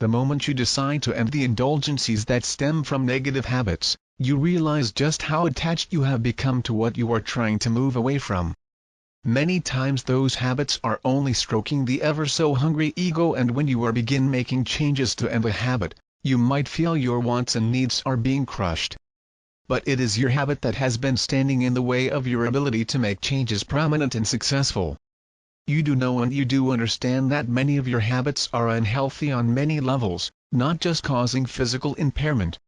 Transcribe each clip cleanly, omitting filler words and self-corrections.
The moment you decide to end the indulgences that stem from negative habits, you realize just how attached you have become to what you are trying to move away from. Many times those habits are only stroking the ever-so-hungry ego, and when you begin making changes to end a habit, you might feel your wants and needs are being crushed. But it is your habit that has been standing in the way of your ability to make changes prominent and successful. You do know and you do understand that many of your habits are unhealthy on many levels, not just causing physical impairment.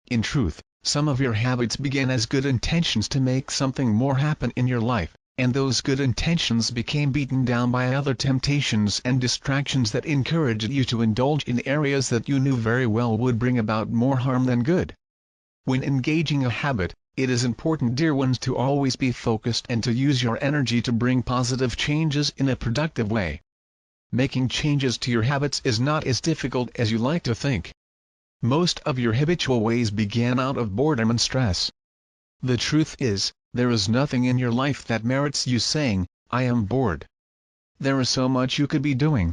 In truth, some of your habits began as good intentions to make something more happen in your life, and those good intentions became beaten down by other temptations and distractions that encouraged you to indulge in areas that you knew very well would bring about more harm than good. When engaging a habit, it is important, dear ones, to always be focused and to use your energy to bring positive changes in a productive way. Making changes to your habits is not as difficult as you like to think. Most of your habitual ways began out of boredom and stress. The truth is, there is nothing in your life that merits you saying, "I am bored." There is so much you could be doing.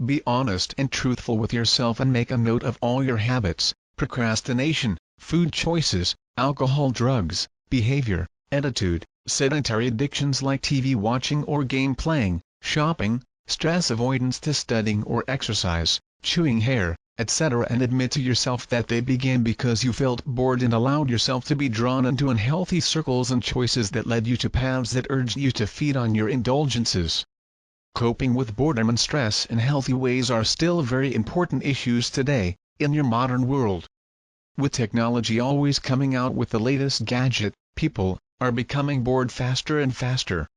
Be honest and truthful with yourself and make a note of all your habits: procrastination, food choices, alcohol, drugs, behavior, attitude, sedentary addictions like TV watching or game playing, shopping, stress avoidance to studying or exercise, chewing hair, etc., and admit to yourself that they began because you felt bored and allowed yourself to be drawn into unhealthy circles and choices that led you to paths that urged you to feed on your indulgences. Coping with boredom and stress in healthy ways are still very important issues today, in your modern world. With technology always coming out with the latest gadget, people are becoming bored faster and faster.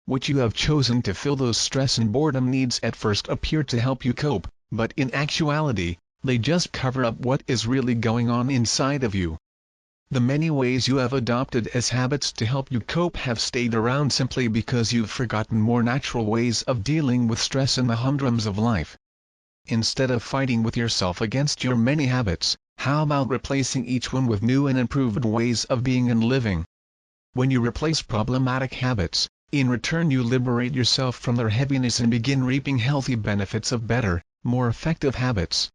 What you have chosen to fill those stress and boredom needs at first appear to help you cope, but in actuality, they just cover up what is really going on inside of you. The many ways you have adopted as habits to help you cope have stayed around simply because you've forgotten more natural ways of dealing with stress and the humdrums of life. Instead of fighting with yourself against your many habits, how about replacing each one with new and improved ways of being and living? When you replace problematic habits, in return you liberate yourself from their heaviness and begin reaping healthy benefits of better, more effective habits.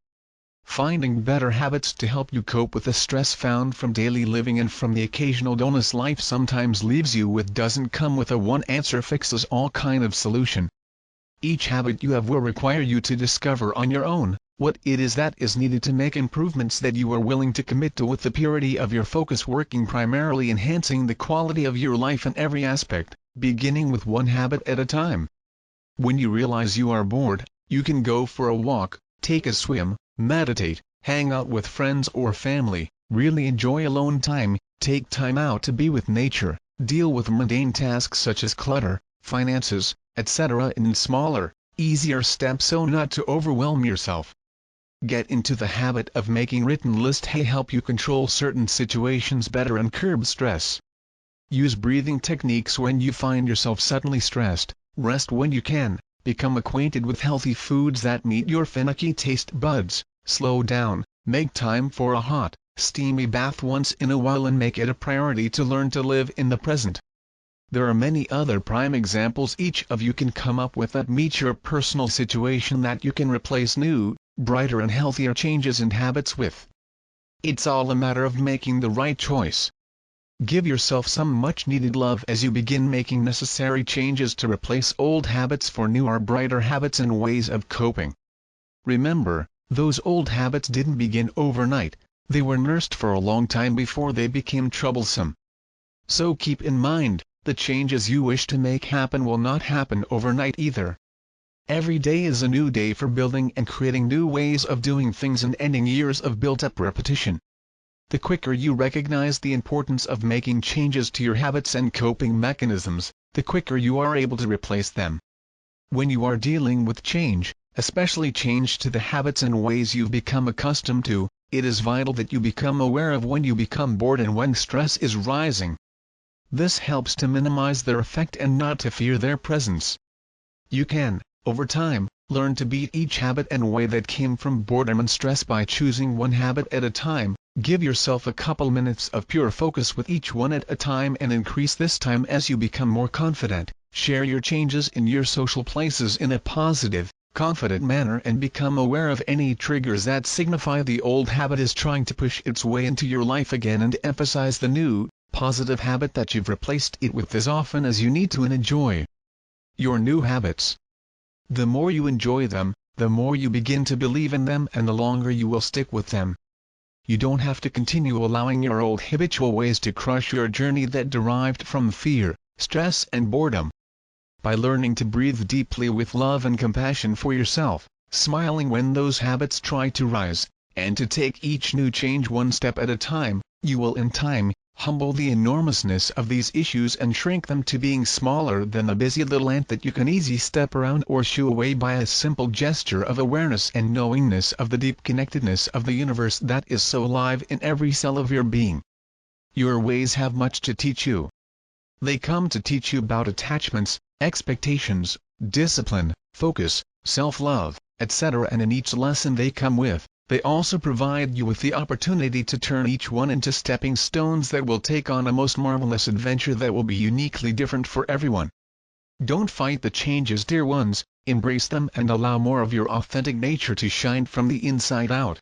Finding better habits to help you cope with the stress found from daily living and from the occasional illness life sometimes leaves you with doesn't come with a one answer fixes all kind of solution. Each habit you have will require you to discover on your own what it is that is needed to make improvements that you are willing to commit to, with the purity of your focus working primarily enhancing the quality of your life in every aspect, beginning with one habit at a time. When you realize you are bored, you can go for a walk, take a swim, meditate, hang out with friends or family, really enjoy alone time, take time out to be with nature, deal with mundane tasks such as clutter, finances, etc. in smaller, easier steps so not to overwhelm yourself. Get into the habit of making written lists to help you control certain situations better and curb stress. Use breathing techniques when you find yourself suddenly stressed, rest when you can, become acquainted with healthy foods that meet your finicky taste buds, slow down, make time for a hot, steamy bath once in a while, and make it a priority to learn to live in the present. There are many other prime examples each of you can come up with that meet your personal situation that you can replace new, brighter and healthier changes and habits with. It's all a matter of making the right choice. Give yourself some much-needed love as you begin making necessary changes to replace old habits for newer, brighter habits and ways of coping. Remember, those old habits didn't begin overnight, they were nursed for a long time before they became troublesome. So keep in mind, the changes you wish to make happen will not happen overnight either. Every day is a new day for building and creating new ways of doing things and ending years of built-up repetition. The quicker you recognize the importance of making changes to your habits and coping mechanisms, the quicker you are able to replace them. When you are dealing with change, especially change to the habits and ways you've become accustomed to, it is vital that you become aware of when you become bored and when stress is rising. This helps to minimize their effect and not to fear their presence. You can, over time, learn to beat each habit and way that came from boredom and stress by choosing one habit at a time. Give yourself a couple minutes of pure focus with each one at a time and increase this time as you become more confident. Share your changes in your social places in a positive, confident manner and become aware of any triggers that signify the old habit is trying to push its way into your life again, and emphasize the new, positive habit that you've replaced it with as often as you need to and enjoy your new habits. The more you enjoy them, the more you begin to believe in them and the longer you will stick with them. You don't have to continue allowing your old habitual ways to crush your journey that derived from fear, stress and boredom. By learning to breathe deeply with love and compassion for yourself, smiling when those habits try to rise, and to take each new change one step at a time, you will in time humble the enormousness of these issues and shrink them to being smaller than the busy little ant that you can easily step around or shoo away by a simple gesture of awareness and knowingness of the deep connectedness of the universe that is so alive in every cell of your being. Your ways have much to teach you. They come to teach you about attachments, expectations, discipline, focus, self-love, etc., and in each lesson they come with, they also provide you with the opportunity to turn each one into stepping stones that will take on a most marvelous adventure that will be uniquely different for everyone. Don't fight the changes, dear ones, embrace them and allow more of your authentic nature to shine from the inside out.